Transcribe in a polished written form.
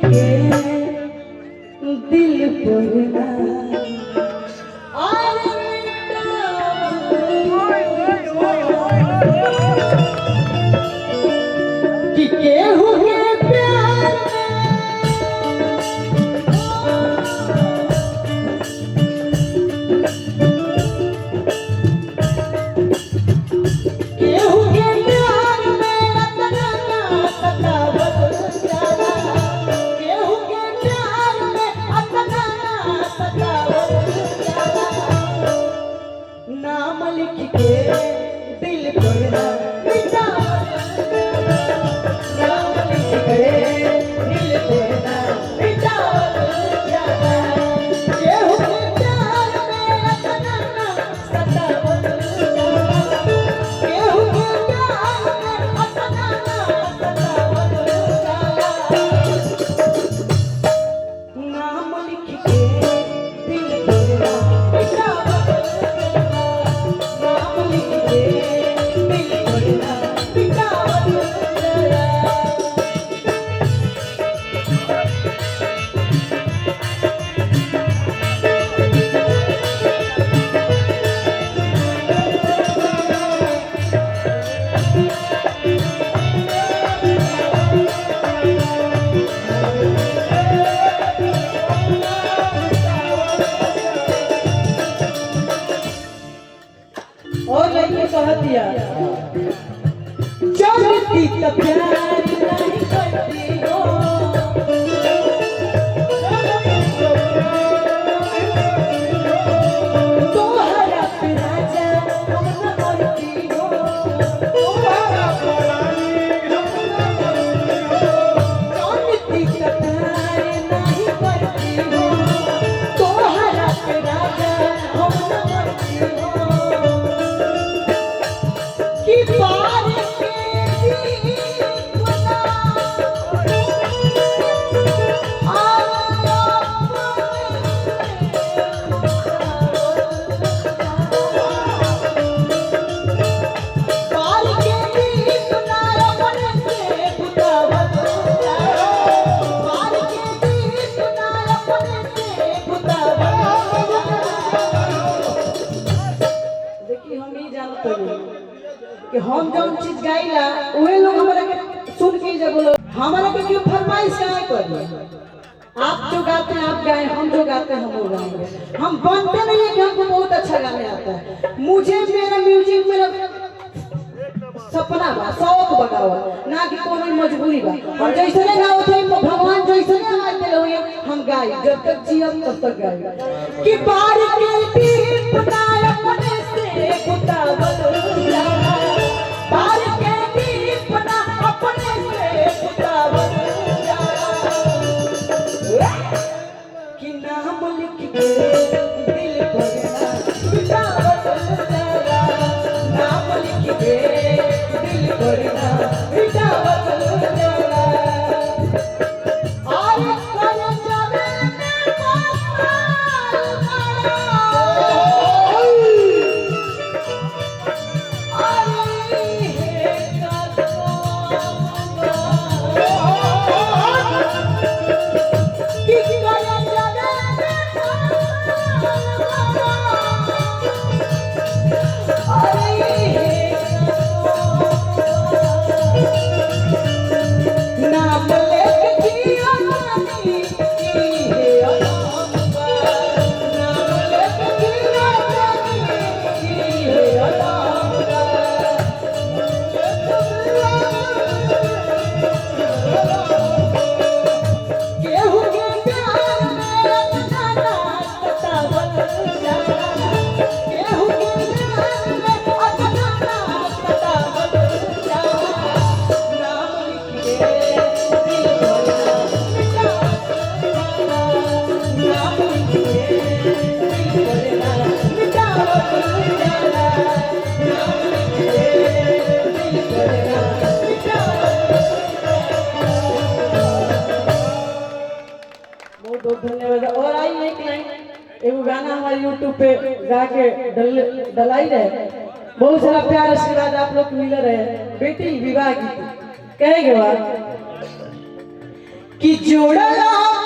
के दिल पर कि केहू के प्यार केहू के प्यार में रतना सतावत जाला केहू के प्यार में रतना सतावत जाला नाम लिख के दिल पर मिटावत नाम लिख के दिल पर मिटावत जाला केहू के प्यार में रतना सतावत केहू के प्यार में रतना सतावत जाला नाम लिख के दिल पर मिटावत नाम लिख के दिल पर मिटावत जाला और लड़की कह दिया चलती तो प्यार नहीं करती हो तोहरा पे राजा हम न करती हो तोहरा चलती तो प्यार नहीं करती हो तोहरा पे राजा हम न करती हो कि पार के दीवाना पार के दीवाना मन से बुतावत पार के दीवाना मन से बुतावत देखिए हम ही जानते हैं कि हम जौन चीज गाइला उहे लोग हमरा के सुन के जब बोलो हमारा के क्यों फरमाइश काहे करिए आप जो गाते हैं आप गाएं हम जो गाते हैं हम वो गाएंगे हम बनते नहीं है कि हमको बहुत अच्छा गाने आता है मुझे मेरा म्यूजिक मेरा सपना बा शौक बगावा ना कि कोनो मजबूरी बा और जैसे गाओ थे भगवान जैसे आवाज देले हुए हम गाई जब तक जियम तब तक गाई कि पार के दीप बनाए अपने से बुतावत जाला पार के दीप बना अपने से बुतावत जाला कि नाम लिख के दिल पर मिटावत जाला नाम लिख के दिल पर मिटावत जाला और कर जावे धन्यवाद। और आई एक लाइन एगो गाना हमारे YouTube पे गा के डलाई रहे, बहुत सारा प्यार आशीर्वाद आप लोग मिल रहे। बेटी विवाह गीत कहेंगे बात कि जोड़ला